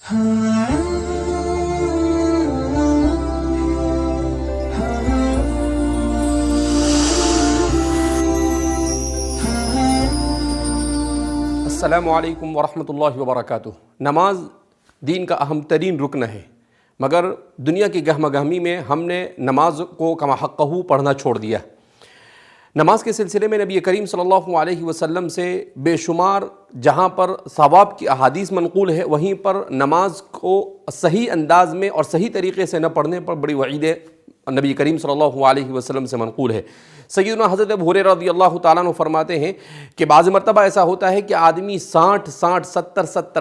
السلام علیکم ورحمۃ اللہ وبرکاتہ۔ نماز دین کا اہم ترین رکن ہے، مگر دنیا کی گہمہ گہمی میں ہم نے نماز کو کما حقہ پڑھنا چھوڑ دیا۔ نماز کے سلسلے میں نبی کریم صلی اللہ علیہ وسلم سے بے شمار جہاں پر ثواب کی احادیث منقول ہے، وہیں پر نماز کو صحیح انداز میں اور صحیح طریقے سے نہ پڑھنے پر بڑی وعیدیں نبی کریم صلی اللہ علیہ وسلم سے منقول ہے۔ سیدنا حضرت ابو ہریرہ رضی اللہ تعالیٰ عنہ فرماتے ہیں کہ بعض مرتبہ ایسا ہوتا ہے کہ آدمی 60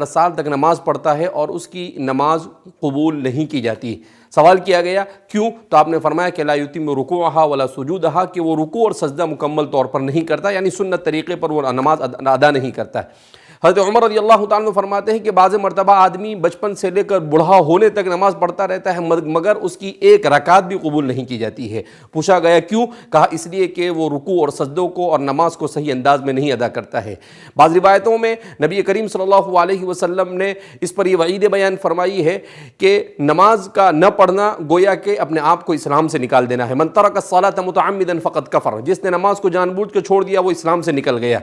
سال تک نماز پڑھتا ہے اور اس کی نماز قبول نہیں کی جاتی۔ سوال کیا گیا کیوں؟ تو آپ نے فرمایا کہ لا یتم رکوعہا ولا سجودہا، کہ وہ رکوع اور سجدہ مکمل طور پر نہیں کرتا، یعنی سنت طریقے پر وہ نماز ادا نہیں کرتا ہے۔ حضرت عمر رضی اللہ تعالیٰ عنہ فرماتے ہیں کہ بعض مرتبہ آدمی بچپن سے لے کر بوڑھا ہونے تک نماز پڑھتا رہتا ہے مگر اس کی ایک رکعت بھی قبول نہیں کی جاتی ہے۔ پوچھا گیا کیوں؟ کہا اس لیے کہ وہ رکوع اور سجدوں کو اور نماز کو صحیح انداز میں نہیں ادا کرتا ہے۔ بعض روایتوں میں نبی کریم صلی اللہ علیہ وسلم نے اس پر یہ وعید بیان فرمائی ہے کہ نماز کا نہ پڑھنا گویا کہ اپنے آپ کو اسلام سے نکال دینا ہے۔ من ترک الصلاۃ متعمدا فقد کفر، جس نے نماز کو جان بوجھ کے چھوڑ دیا وہ اسلام سے نکل گیا۔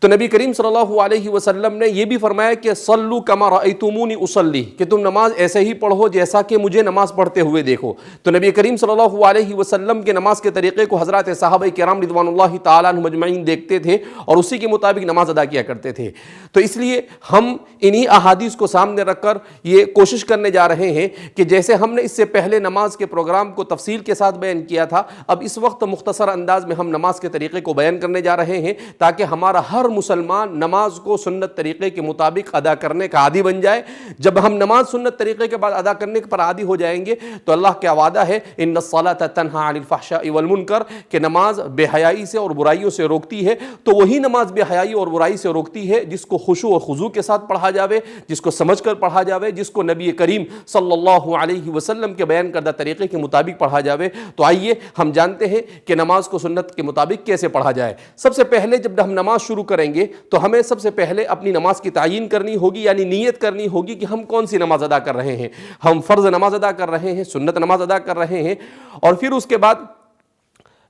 تو نبی کریم صلی اللہ علیہ وسلم نے یہ بھی فرمایا کہ صلو کما رأیتمونی اصلی، کہ تم نماز ایسے ہی پڑھو جیسا کہ مجھے نماز پڑھتے ہوئے دیکھو۔ تو نبی کریم صلی اللہ علیہ وسلم کے نماز کے طریقے کو حضرات صحابہ کرام رضوان اللہ تعالیٰ عنہم اجمعین دیکھتے تھے اور اسی کے مطابق نماز ادا کیا کرتے تھے۔ تو اس لیے ہم انہی احادیث کو سامنے رکھ کر یہ کوشش کرنے جا رہے ہیں کہ جیسے ہم نے اس سے پہلے نماز کے پروگرام کو تفصیل کے ساتھ بیان کیا تھا، اب اس وقت مختصر انداز میں ہم نماز کے طریقے کو بیان کرنے جا رہے ہیں تاکہ ہمارا ہر مسلمان نماز کو سنت طریقے کے مطابق ادا کرنے کا عادی بن جائے۔ جب ہم نماز سنت طریقے کے بعد ادا کرنے پر عادی ہو جائیں گے تو اللہ کا وعدہ ہے ان الصلاۃ تنہی عن الفحشاء والمنکر، کہ نماز بے حیائی سے اور برائیوں سے روکتی ہے۔ تو وہی نماز بے حیائی اور برائی سے روکتی ہے جس کو خشوع اور خضوع کے ساتھ پڑھا جاوے، جس کو سمجھ کر پڑھا جاوے، جس کو نبی کریم صلی اللہ علیہ وسلم کے بیان کردہ طریقے کے مطابق پڑھا جاوے۔ تو آئیے ہم جانتے ہیں کہ نماز کو سنت کے مطابق کیسے پڑھا جائے۔ سب سے پہلے جب ہم نماز شروع کریں گے تو ہمیں سب سے پہلے اپنی نماز کی تعیین کرنی ہوگی، یعنی نیت کرنی ہوگی کہ ہم کون سی نماز ادا کر رہے ہیں۔ ہم فرض نماز ادا کر رہے ہیں، سنت نماز ادا کر رہے ہیں، اور پھر اس کے بعد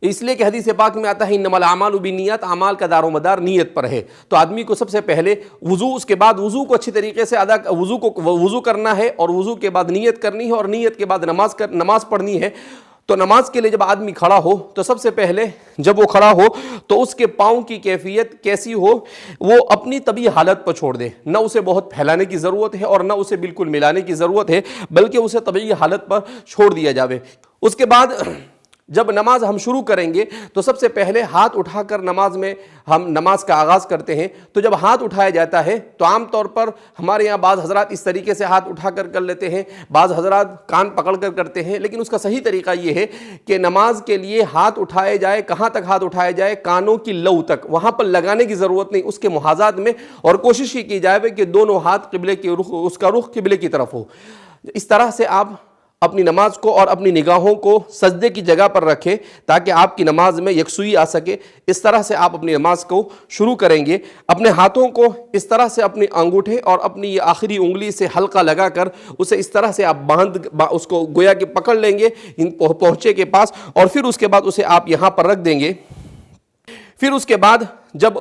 اس لیے کہ حدیث پاک میں آتا ہے انما الاعمال بالنیات، اعمال کا دار و مدار نیت پر ہے۔ تو آدمی کو سب سے پہلے وضو، اس کے بعد وضو کو اچھی طریقے سے وضو کرنا ہے، اور وضو کے بعد نیت کرنی ہے، اور نیت کے بعد نماز پڑھنی ہے۔ تو نماز کے لیے جب آدمی کھڑا ہو تو سب سے پہلے جب وہ کھڑا ہو تو اس کے پاؤں کی کیفیت کیسی ہو، وہ اپنی طبیعی حالت پر چھوڑ دے، نہ اسے بہت پھیلانے کی ضرورت ہے اور نہ اسے بالکل ملانے کی ضرورت ہے، بلکہ اسے طبیعی حالت پر چھوڑ دیا جاوے۔ اس کے بعد جب نماز ہم شروع کریں گے تو سب سے پہلے ہاتھ اٹھا کر ہم نماز کا آغاز کرتے ہیں۔ تو جب ہاتھ اٹھایا جاتا ہے تو عام طور پر ہمارے یہاں بعض حضرات اس طریقے سے ہاتھ اٹھا کر لیتے ہیں، بعض حضرات کان پکڑ کر کرتے ہیں، لیکن اس کا صحیح طریقہ یہ ہے کہ نماز کے لیے ہاتھ اٹھائے جائے، کہاں تک ہاتھ اٹھائے جائے؟ کانوں کی لو تک، وہاں پر لگانے کی ضرورت نہیں، اس کے محاذات میں، اور کوشش یہ کی جائے کہ دونوں ہاتھ قبلے کی اس کا رخ قبلے کی طرف ہو۔ اس طرح سے آپ اپنی نماز کو اور اپنی نگاہوں کو سجدے کی جگہ پر رکھیں تاکہ آپ کی نماز میں یکسوئی آ سکے۔ اس طرح سے آپ اپنی نماز کو شروع کریں گے۔ اپنے ہاتھوں کو اس طرح سے اپنے انگوٹھے اور اپنی یہ آخری انگلی سے حلقہ لگا کر اسے اس طرح سے آپ اس کو گویا کہ پکڑ لیں گے پہنچے کے پاس، اور پھر اس کے بعد اسے آپ یہاں پر رکھ دیں گے۔ پھر اس کے بعد جب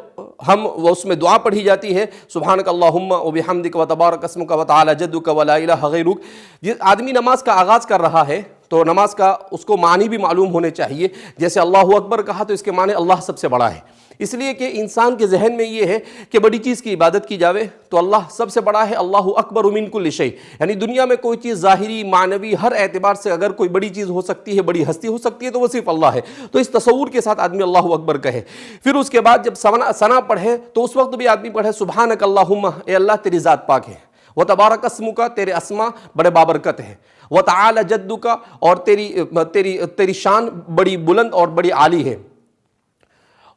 اس میں دعا پڑھی جاتی ہے سبحانک اللہم وبحمدک وتبارک اسمک وتعالی جدک ولا الہ غیرک، جس آدمی نماز کا آغاز کر رہا ہے تو نماز کا اس کو معنی بھی معلوم ہونے چاہیے۔ جیسے اللہ اکبر کہا تو اس کے معنی اللہ سب سے بڑا ہے، اس لیے کہ انسان کے ذہن میں یہ ہے کہ بڑی چیز کی عبادت کی جاوے تو اللہ سب سے بڑا ہے، اللہ اکبر من کل شیء، یعنی دنیا میں کوئی چیز ظاہری معنوی ہر اعتبار سے اگر کوئی بڑی چیز ہو سکتی ہے، بڑی ہستی ہو سکتی ہے تو وہ صرف اللہ ہے۔ تو اس تصور کے ساتھ آدمی اللہ اکبر کہے۔ پھر اس کے بعد جب ثنا پڑھے تو اس وقت بھی آدمی پڑھے سبحانک اللہم، اے اللہ تیری ذات پاک ہے، وتبارک اسمک، تیرے اسما بڑے بابرکت ہیں، وتعالی جدک، اور تیری شان بڑی بلند اور بڑی عالی ہے،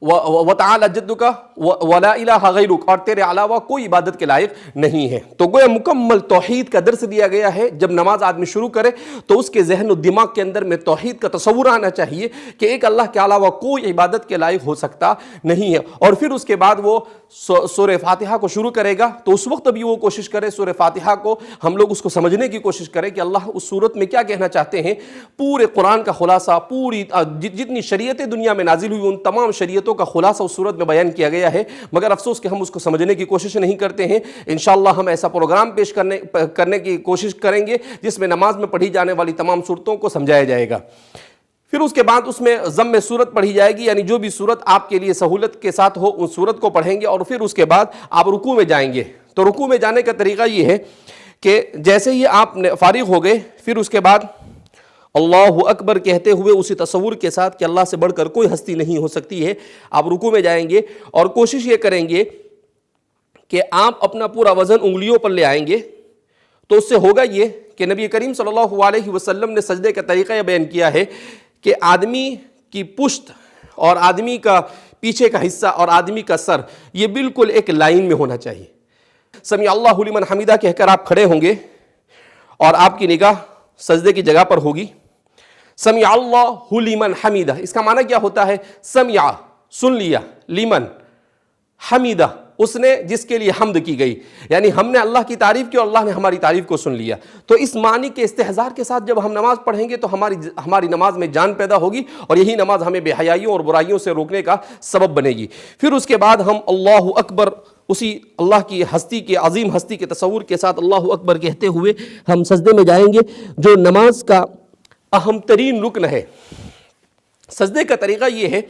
وَتَعَالَى جَدُّكَ وَلَا إِلَٰهَ غَيْرُكَ، اور تیرے علاوہ کوئی عبادت کے لائق نہیں ہے۔ تو گویا مکمل توحید کا درس دیا گیا ہے۔ جب نماز آدمی شروع کرے تو اس کے ذہن و دماغ کے اندر میں توحید کا تصور آنا چاہیے کہ ایک اللہ کے علاوہ کوئی عبادت کے لائق ہو سکتا نہیں ہے۔ اور پھر اس کے بعد وہ سورہ فاتحہ کو شروع کرے گا تو اس وقت بھی وہ کوشش کرے سورہ فاتحہ کو ہم لوگ اس کو سمجھنے کی کوشش کریں کہ اللہ اس صورت میں کیا کہنا چاہتے ہیں۔ پورے قرآن کا خلاصہ، پوری جتنی شریعتیں دنیا میں نازل ہوئی ان تمام شریعتوں کا خلاصہ اس صورت میں بیان کیا گیا ہے، مگر افسوس کہ ہم اس کو سمجھنے کی کوشش نہیں کرتے ہیں۔ انشاءاللہ ہم ایسا پروگرام پیش کرنے کی کوشش کریں گے جس میں نماز میں پڑھی جانے والی تمام صورتوں کو سمجھایا جائے گا۔ پھر اس کے بعد اس میں ضم صورت پڑھی جائے گی، یعنی جو بھی صورت آپ کے لیے سہولت کے ساتھ ہو اس صورت کو پڑھیں گے، اور پھر اس کے بعد آپ رکوع میں جائیں گے۔ تو رکوع میں جانے کا طریقہ یہ ہے کہ جیسے ہی آپ فارغ ہو گئے پھر اس کے بعد اللہ اکبر کہتے ہوئے اسی تصور کے ساتھ کہ اللہ سے بڑھ کر کوئی ہستی نہیں ہو سکتی ہے، آپ رکوع میں جائیں گے اور کوشش یہ کریں گے کہ آپ اپنا پورا وزن انگلیوں پر لے آئیں گے۔ تو اس سے ہوگا یہ کہ نبی کریم صلی اللہ علیہ وسلم نے سجدے کا طریقہ یہ بیان کیا ہے کہ آدمی کی پشت اور آدمی کا پیچھے کا حصہ اور آدمی کا سر یہ بالکل ایک لائن میں ہونا چاہیے۔ سمیع اللہ لمن حمیدہ کہہ کر آپ کھڑے ہوں گے اور آپ کی نگاہ سجدے کی جگہ پر ہوگی۔ سمیع اللہ لمن حمیدہ، اس کا معنی کیا ہوتا ہے؟ سمع سن لیا، لمن حمیدہ اس نے جس کے لیے حمد کی گئی، یعنی ہم نے اللہ کی تعریف کی اور اللہ نے ہماری تعریف کو سن لیا۔ تو اس معنی کے استحضار کے ساتھ جب ہم نماز پڑھیں گے تو ہماری نماز میں جان پیدا ہوگی اور یہی نماز ہمیں بے حیائیوں اور برائیوں سے روکنے کا سبب بنے گی۔ پھر اس کے بعد ہم اللہ اکبر اسی اللہ کی ہستی کے عظیم ہستی کے تصور کے ساتھ اللہ اکبر کہتے ہوئے ہم سجدے میں جائیں گے، جو نماز کا اہم ترین رکن ہے۔ سجدے کا طریقہ یہ ہے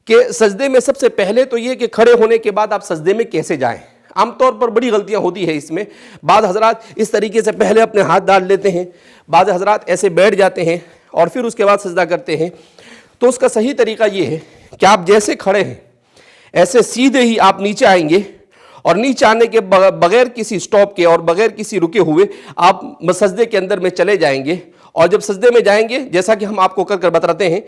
کہ سجدے میں سب سے پہلے تو یہ کہ کھڑے ہونے کے بعد آپ سجدے میں کیسے جائیں۔ عام طور پر بڑی غلطیاں ہوتی ہے اس میں، بعض حضرات اس طریقے سے پہلے اپنے ہاتھ ڈال لیتے ہیں، بعض حضرات ایسے بیٹھ جاتے ہیں اور پھر اس کے بعد سجدہ کرتے ہیں۔ تو اس کا صحیح طریقہ یہ ہے کہ آپ جیسے کھڑے ہیں ایسے سیدھے ہی آپ نیچے آئیں گے، اور نیچے آنے کے بغیر کسی سٹاپ کے اور بغیر کسی رکے ہوئے آپ سجدے کے اندر میں چلے جائیں گے۔ اور جب سجدے میں جائیں گے جیسا کہ ہم آپ کو کر بتاتے ہیں،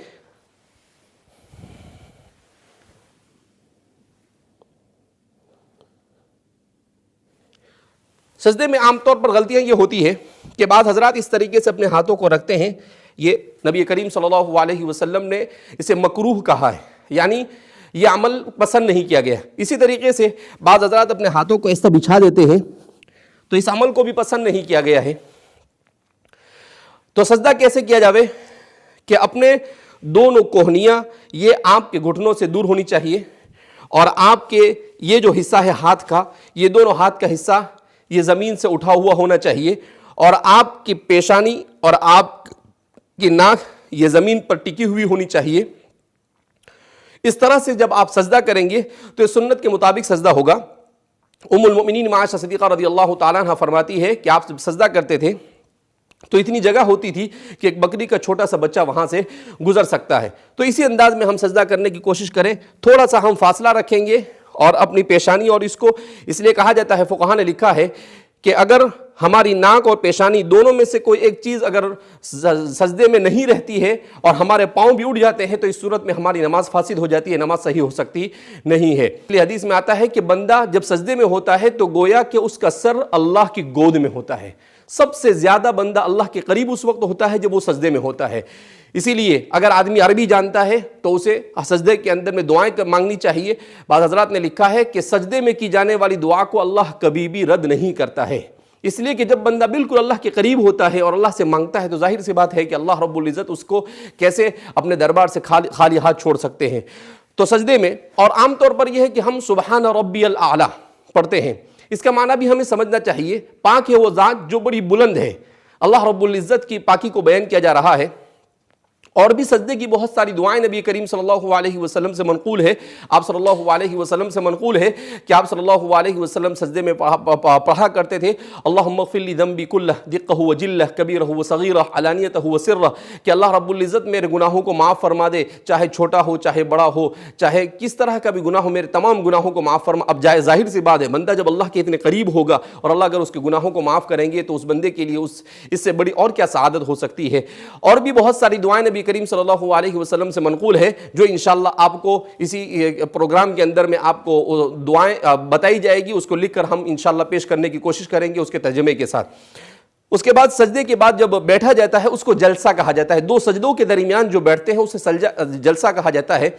سجدے میں عام طور پر غلطیاں یہ ہوتی ہے کہ بعض حضرات اس طریقے سے اپنے ہاتھوں کو رکھتے ہیں، یہ نبی کریم صلی اللہ علیہ وسلم نے اسے مکروہ کہا ہے، یعنی یہ عمل پسند نہیں کیا گیا۔ اسی طریقے سے بعض حضرات اپنے ہاتھوں کو ایسا بچھا دیتے ہیں، تو اس عمل کو بھی پسند نہیں کیا گیا ہے۔ تو سجدہ کیسے کیا جاوے کہ اپنے دونوں کوہنیاں یہ آپ کے گھٹنوں سے دور ہونی چاہیے، اور آپ کے یہ جو حصہ ہے ہاتھ کا، یہ دونوں ہاتھ کا حصہ یہ زمین سے اٹھا ہوا ہونا چاہیے، اور آپ کی پیشانی اور آپ کی ناک یہ زمین پر ٹکی ہوئی ہونی چاہیے۔ اس طرح سے جب آپ سجدہ کریں گے تو یہ سنت کے مطابق سجدہ ہوگا۔ ام المؤمنین عائشہ صدیقہ رضی اللہ تعالیٰ عنہ فرماتی ہے کہ آپ جب سجدہ کرتے تھے تو اتنی جگہ ہوتی تھی کہ ایک بکری کا چھوٹا سا بچہ وہاں سے گزر سکتا ہے۔ تو اسی انداز میں ہم سجدہ کرنے کی کوشش کریں، تھوڑا سا ہم فاصلہ رکھیں گے اور اپنی پیشانی، اور اس کو اس لیے کہا جاتا ہے، فقہاء نے لکھا ہے کہ اگر ہماری ناک اور پیشانی دونوں میں سے کوئی ایک چیز اگر سجدے میں نہیں رہتی ہے اور ہمارے پاؤں بھی اٹھ جاتے ہیں تو اس صورت میں ہماری نماز فاسد ہو جاتی ہے، نماز صحیح ہو سکتی نہیں ہے۔ حدیث میں آتا ہے کہ بندہ جب سجدے میں ہوتا ہے تو گویا کہ اس کا سر اللہ کی گود میں ہوتا ہے۔ سب سے زیادہ بندہ اللہ کے قریب اس وقت ہوتا ہے جب وہ سجدے میں ہوتا ہے۔ اسی لیے اگر آدمی عربی جانتا ہے تو اسے سجدے کے اندر میں دعائیں مانگنی چاہیے۔ بعض حضرات نے لکھا ہے کہ سجدے میں کی جانے والی دعا کو اللہ کبھی بھی رد نہیں کرتا ہے، اس لیے کہ جب بندہ بالکل اللہ کے قریب ہوتا ہے اور اللہ سے مانگتا ہے تو ظاہر سی بات ہے کہ اللہ رب العزت اس کو کیسے اپنے دربار سے خالی ہاتھ چھوڑ سکتے ہیں۔ تو سجدے میں، اور عام طور پر یہ ہے کہ ہم سبحان ربی الاعلیٰ پڑھتے ہیں، اس کا معنی بھی ہمیں سمجھنا چاہیے، پاک ہے وہ ذات جو بڑی بلند ہے۔ اللہ رب العزت کی پاکی کو بیان کیا جا رہا ہے، اور بھی سجدے کی بہت ساری دعائیں نبی کریم صلی اللہ علیہ وسلم سے منقول ہے۔ آپ صلی اللہ علیہ وسلم سے منقول ہے کہ آپ صلی اللہ علیہ وسلم سجدے میں پڑھا کرتے تھے، اللہم اغفر لی ذنبی کلہ دقہ وجلہ کبیرہ وصغیرہ علانیتہ وسرہ، کہ اللہ رب العزت میرے گناہوں کو معاف فرما دے، چاہے چھوٹا ہو چاہے بڑا ہو، چاہے کس طرح کا بھی گناہ ہو، میرے تمام گناہوں کو معاف فرما۔ اب ظاہر سی بات ہے، بندہ جب اللہ کے اتنے قریب ہوگا اور اللہ اگر اس کے گناہوں کو معاف کریں گے تو اس بندے کے لیے اس سے بڑی اور کیا سعادت ہو سکتی ہے۔ اور بھی بہت ساری دعائیں نبی نبی کریم صلی اللہ علیہ وسلم سے منقول ہے، جو انشاءاللہ آپ کو اسی پروگرام کے اندر میں آپ کو دعائیں بتائی جائے گی، اس کو لکھ کر ہم انشاءاللہ پیش کرنے کی کوشش کریں گے اس کے ترجمے کے ساتھ۔ اس کے بعد سجدے کے بعد جب بیٹھا جاتا ہے اس کو جلسہ کہا جاتا ہے، دو سجدوں کے درمیان جو بیٹھتے ہیں اسے جلسہ کہا جاتا ہے۔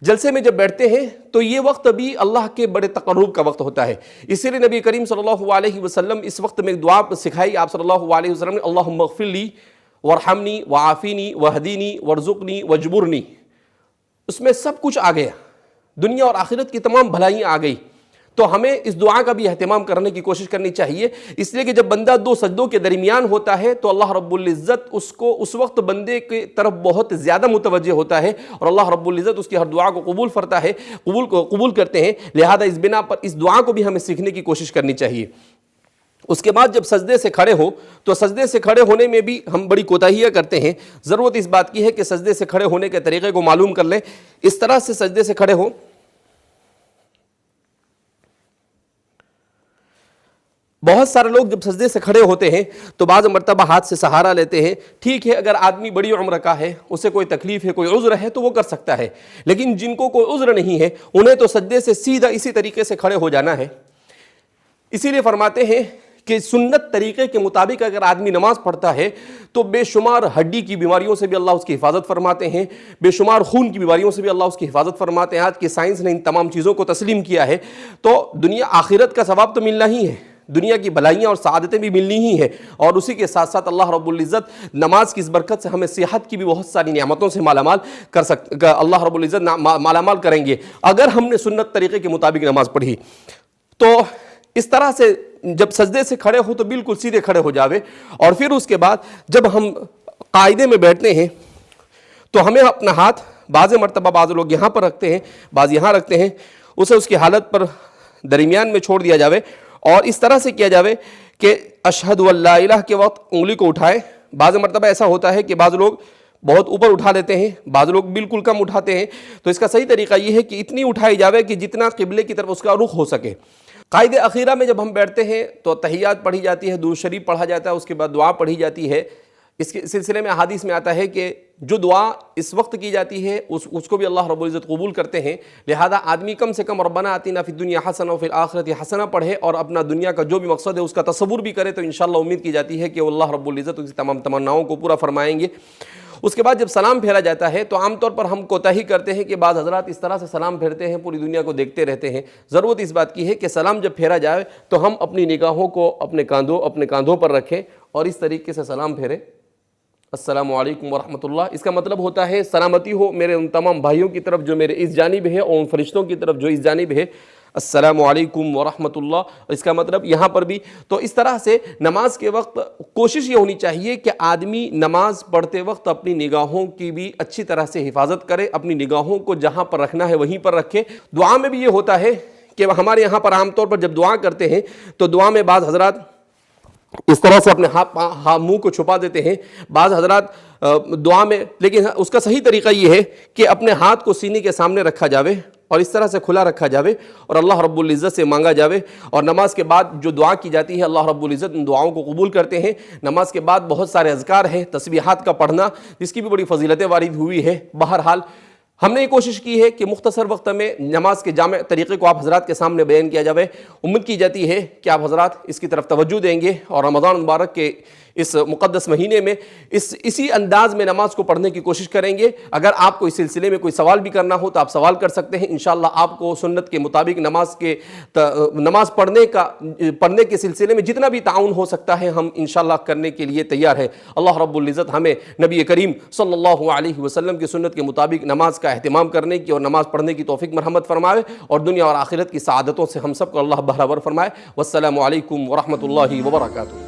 جلسے میں جب بیٹھتے ہیں تو یہ وقت بھی اللہ کے بڑے تقرب کا وقت ہوتا ہے، اسی لیے نبی کریم صلی اللہ علیہ وسلم اس وقت میں ایک دعا سکھائی آپ صلی اللہ علیہ وسلم نے، اللہم اغفر لی وارحمنی وعافینی وہدینی وارزقنی وجبرنی۔ اس میں سب کچھ آ گیا، دنیا اور آخرت کی تمام بھلائیاں آ گئی۔ تو ہمیں اس دعا کا بھی اہتمام کرنے کی کوشش کرنی چاہیے، اس لیے کہ جب بندہ دو سجدوں کے درمیان ہوتا ہے تو اللہ رب العزت اس کو اس وقت بندے کی طرف بہت زیادہ متوجہ ہوتا ہے، اور اللہ رب العزت اس کی ہر دعا کو قبول کرتے ہیں۔ لہذا اس بنا پر اس دعا کو بھی ہمیں سیکھنے کی کوشش کرنی چاہیے۔ اس کے بعد جب سجدے سے کھڑے ہو تو سجدے سے کھڑے ہونے میں بھی ہم بڑی کوتاہیاں کرتے ہیں۔ ضرورت اس بات کی ہے کہ سجدے سے کھڑے ہونے کے طریقے کو معلوم کر لیں۔ اس طرح سے سجدے سے کھڑے ہو، بہت سارے لوگ جب سجدے سے کھڑے ہوتے ہیں تو بعض مرتبہ ہاتھ سے سہارا لیتے ہیں۔ ٹھیک ہے، اگر آدمی بڑی عمر کا ہے، اسے کوئی تکلیف ہے، کوئی عذر ہے تو وہ کر سکتا ہے، لیکن جن کو کوئی عذر نہیں ہے انہیں تو سجدے سے سیدھا اسی طریقے سے کھڑے ہو جانا ہے۔ اسی لیے فرماتے ہیں کہ سنت طریقے کے مطابق اگر آدمی نماز پڑھتا ہے تو بے شمار ہڈی کی بیماریوں سے بھی اللہ اس کی حفاظت فرماتے ہیں، بے شمار خون کی بیماریوں سے بھی اللہ اس کی حفاظت فرماتے ہیں۔ آج کی سائنس نے ان تمام چیزوں کو تسلیم کیا ہے، تو دنیا آخرت کا ثواب تو ملنا ہی ہے، دنیا کی بھلائیاں اور سعادتیں بھی ملنی ہی ہیں، اور اسی کے ساتھ ساتھ اللہ رب العزت نماز کی اس برکت سے ہمیں صحت کی بھی بہت ساری نعمتوں سے اللہ رب العزت مالا مال کریں گے اگر ہم نے سنت طریقے کے مطابق نماز پڑھی۔ تو اس طرح سے جب سجدے سے کھڑے ہو تو بالکل سیدھے کھڑے ہو جاوے، اور پھر اس کے بعد جب ہم قاعدے میں بیٹھتے ہیں تو ہمیں اپنا ہاتھ بعض مرتبہ بعض لوگ یہاں پر رکھتے ہیں، بعض یہاں رکھتے ہیں، اسے اس کی حالت پر درمیان میں چھوڑ دیا جاوے، اور اس طرح سے کیا جاوے کہ اشہد ان لا الہ کے وقت انگلی کو اٹھائے۔ بعض مرتبہ ایسا ہوتا ہے کہ بعض لوگ بہت اوپر اٹھا لیتے ہیں، بعض لوگ بالکل کم اٹھاتے ہیں، تو اس کا صحیح طریقہ یہ ہے کہ اتنی اٹھائی جاوے کہ جتنا قبلے کی طرف اس کا رخ ہو سکے۔ قائد اخیرہ میں جب ہم بیٹھتے ہیں تو تحیات پڑھی جاتی ہے، درود شریف پڑھا جاتا ہے، اس کے بعد دعا پڑھی جاتی ہے۔ اس کے سلسلے میں احادیث میں آتا ہے کہ جو دعا اس وقت کی جاتی ہے اس کو بھی اللہ رب العزت قبول کرتے ہیں، لہذا آدمی کم سے کم ربنا آتنا فی الدنیا حسنہ وفی الآخرۃ حسنہ پڑھے، اور اپنا دنیا کا جو بھی مقصد ہے اس کا تصور بھی کرے، تو انشاءاللہ امید کی جاتی ہے کہ اللہ رب العزت اس کی تمام تمناؤں کو پورا فرمائیں گے۔ اس کے بعد جب سلام پھیرا جاتا ہے تو عام طور پر ہم کوتاہی کرتے ہیں کہ بعض حضرات اس طرح سے سلام پھیرتے ہیں، پوری دنیا کو دیکھتے رہتے ہیں۔ ضرورت اس بات کی ہے کہ سلام جب پھیرا جائے تو ہم اپنی نگاہوں کو اپنے کاندھوں پر رکھیں اور اس طریقے سے سلام پھیریں، السلام علیکم ورحمۃ اللہ۔ اس کا مطلب ہوتا ہے سلامتی ہو میرے ان تمام بھائیوں کی طرف جو میرے اس جانب ہے، اور ان فرشتوں کی طرف جو اس جانب ہے، السلام علیکم ورحمۃ اللہ۔ اس کا مطلب یہاں پر بھی تو اس طرح سے نماز کے وقت کوشش یہ ہونی چاہیے کہ آدمی نماز پڑھتے وقت اپنی نگاہوں کی بھی اچھی طرح سے حفاظت کرے، اپنی نگاہوں کو جہاں پر رکھنا ہے وہیں پر رکھے۔ دعا میں بھی یہ ہوتا ہے کہ ہمارے یہاں پر عام طور پر جب دعا کرتے ہیں تو دعا میں بعض حضرات اس طرح سے اپنے منہ کو چھپا دیتے ہیں، بعض حضرات دعا میں، لیکن اس کا صحیح طریقہ یہ ہے کہ اپنے ہاتھ کو سینے کے سامنے رکھا جاوے اور اس طرح سے کھلا رکھا جاوے اور اللہ رب العزت سے مانگا جاوے، اور نماز کے بعد جو دعا کی جاتی ہے اللہ رب العزت ان دعاؤں کو قبول کرتے ہیں۔ نماز کے بعد بہت سارے اذکار ہیں، تسبیحات کا پڑھنا جس کی بھی بڑی فضیلتیں وارد ہوئی ہے۔ بہرحال ہم نے یہ کوشش کی ہے کہ مختصر وقت میں نماز کے جامع طریقے کو آپ حضرات کے سامنے بیان کیا جائے۔ امید کی جاتی ہے کہ آپ حضرات اس کی طرف توجہ دیں گے اور رمضان مبارک کے اس مقدس مہینے میں اسی انداز میں نماز کو پڑھنے کی کوشش کریں گے۔ اگر آپ کو اس سلسلے میں کوئی سوال بھی کرنا ہو تو آپ سوال کر سکتے ہیں، انشاءاللہ آپ کو سنت کے مطابق نماز پڑھنے کے سلسلے میں جتنا بھی تعاون ہو سکتا ہے ہم انشاءاللہ کرنے کے لیے تیار ہیں۔ اللہ رب العزت ہمیں نبی کریم صلی اللہ علیہ وسلم کی سنت کے مطابق نماز کا اہتمام کرنے کی اور نماز پڑھنے کی توفیق مرحمت فرمائے، اور دنیا اور آخرت کی سعادتوں سے ہم سب کو اللہ بہرور فرمائے۔ والسلام علیکم ورحمۃ اللہ وبرکاتہ۔